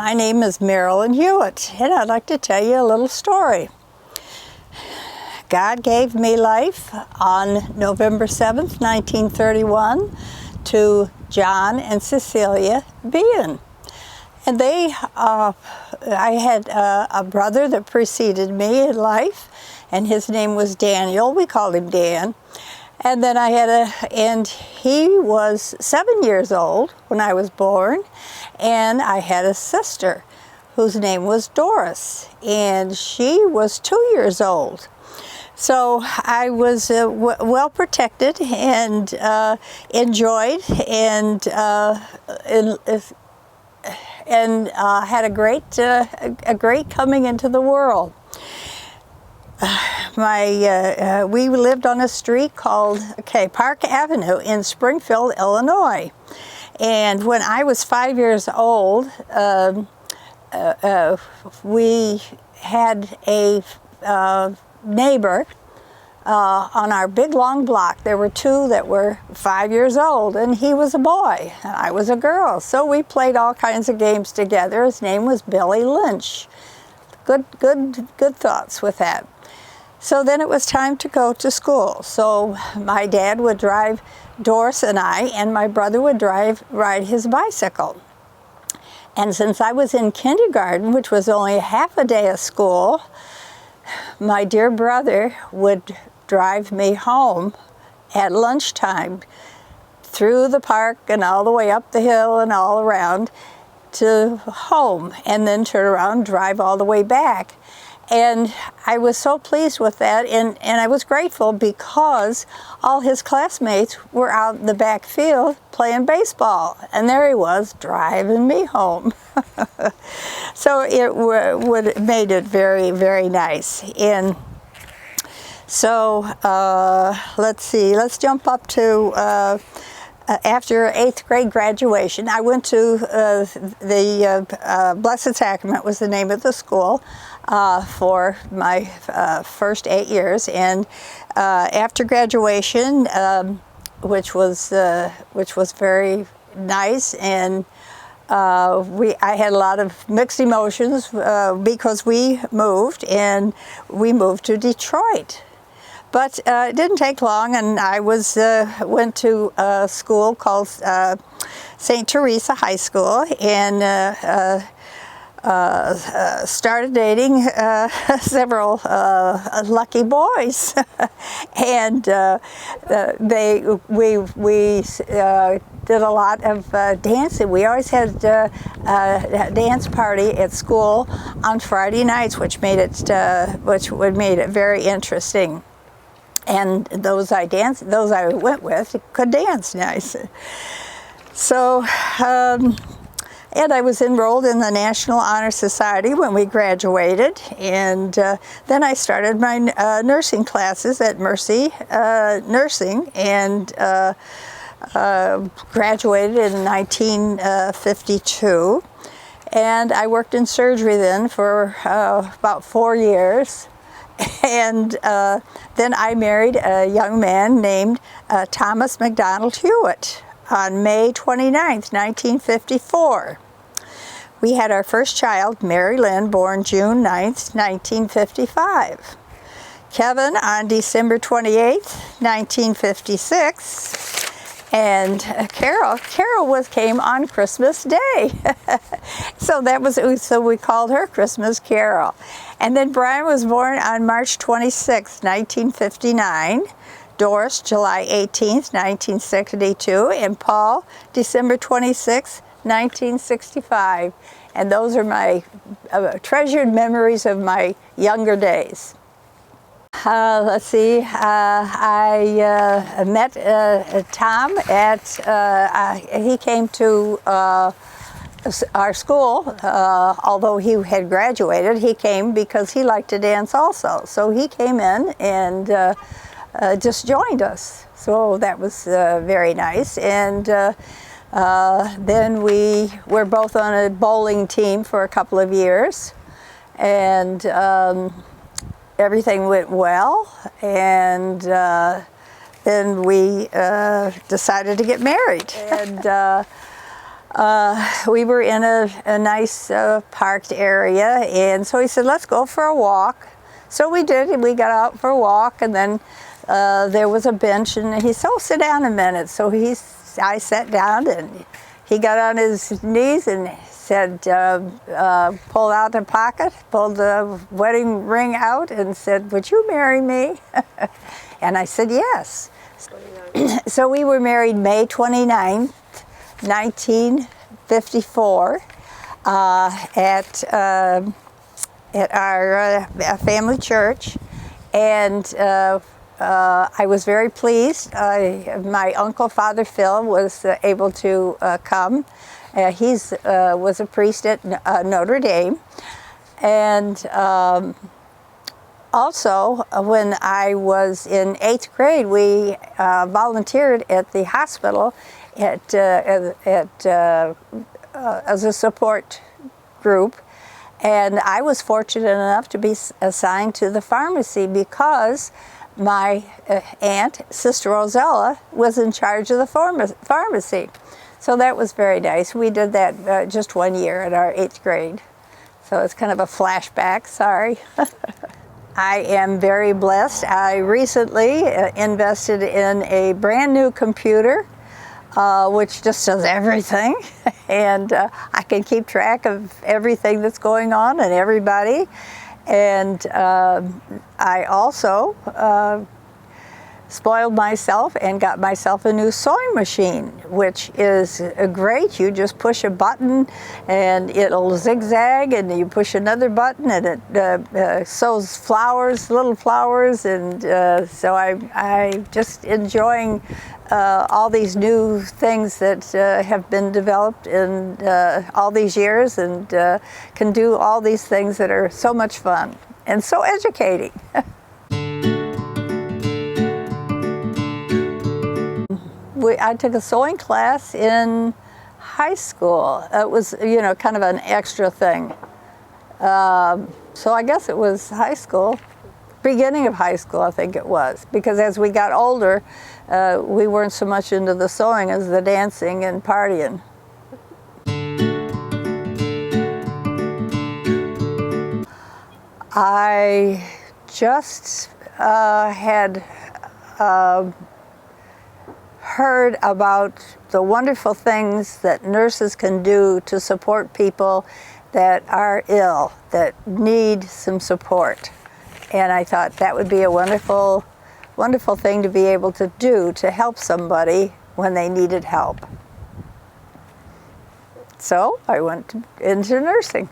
My name is Marilyn Hewitt, and I'd like to tell you a little story. God gave me life on November 7th, 1931, to John and Cecilia Bean. And I had a brother that preceded me in life, and his name was Daniel. We called him Dan. And then and he was 7 years old when I was born, and I had a sister whose name was Doris, and she was 2 years old. So I was well protected and enjoyed and had a great coming into the world. We lived on a street called Park Avenue in Springfield, Illinois. And when I was 5 years old, we had a neighbor on our big long block. There were two that were 5 years old, and he was a boy and I was a girl. So we played all kinds of games together. His name was Billy Lynch. Good thoughts with that. So then it was time to go to school. So my dad would drive Doris and I, and my brother would ride his bicycle. And since I was in kindergarten, which was only half a day of school, my dear brother would drive me home at lunchtime through the park and all the way up the hill and all around to home, and then turn around and drive all the way back. And I was so pleased with that, and I was grateful because all his classmates were out in the back field playing baseball, and there he was driving me home. So it made it very, very nice. And so let's see, let's jump up to after 8th grade graduation. I went to the Blessed Sacrament was the name of the school for my first 8 years, and after graduation, which was very nice, and I had a lot of mixed emotions because we moved to Detroit. But it didn't take long, and I went to a school called St. Teresa High School, and started dating several lucky boys. And we did a lot of dancing. We always had a dance party at school on Friday nights, which made it very interesting. And those I went with could dance nice. So, and I was enrolled in the National Honor Society when we graduated, and then I started my nursing classes at Mercy Nursing, and graduated in 1952. And I worked in surgery then for about 4 years. And then I married a young man named Thomas McDonald Hewitt on May 29th, 1954. We had our first child, Mary Lynn, born June 9th, 1955. Kevin on December 28th, 1956. And Carol came on Christmas Day. So we called her Christmas Carol. And then Brian was born on March 26, 1959, Doris July 18th, 1962, and Paul December 26, 1965. And those are my treasured memories of my younger days. Let's see, I met Tom he came to our school, although he had graduated. He came because he liked to dance also. So he came in and just joined us. So that was very nice. And then we were both on a bowling team for a couple of years. And everything went well, and then we decided to get married. And We were in a nice parked area, and so he said, let's go for a walk. So we did. We got out for a walk, and then there was a bench, and he said, oh, sit down a minute. So I sat down, and he got on his knees and said, pulled out the pocket, pulled the wedding ring out, and said, would you marry me? And I said, yes. So we were married May 29th, 1954, at our family church, and I was very pleased. My uncle, Father Phil, was able to come. He was a priest at Notre Dame, and also, when I was in 8th grade, we volunteered at the hospital as a support group. And I was fortunate enough to be assigned to the pharmacy because my aunt, Sister Rosella, was in charge of the pharmacy. So that was very nice. We did that just 1 year at our 8th grade. So it's kind of a flashback, sorry. I am very blessed. I recently invested in a brand new computer, which just does everything. And I can keep track of everything that's going on and everybody. And I also spoiled myself and got myself a new sewing machine, which is great. You just push a button and it'll zigzag, and you push another button and it sews flowers, little flowers, and so I'm just enjoying all these new things that have been developed in all these years, and can do all these things that are so much fun and so educating. I took a sewing class in high school. It was, kind of an extra thing. So I guess it was high school, beginning of high school, I think it was. Because as we got older, we weren't so much into the sewing as the dancing and partying. I just had heard about the wonderful things that nurses can do to support people that are ill, that need some support. And I thought that would be a wonderful, wonderful thing to be able to do to help somebody when they needed help. So I went into nursing.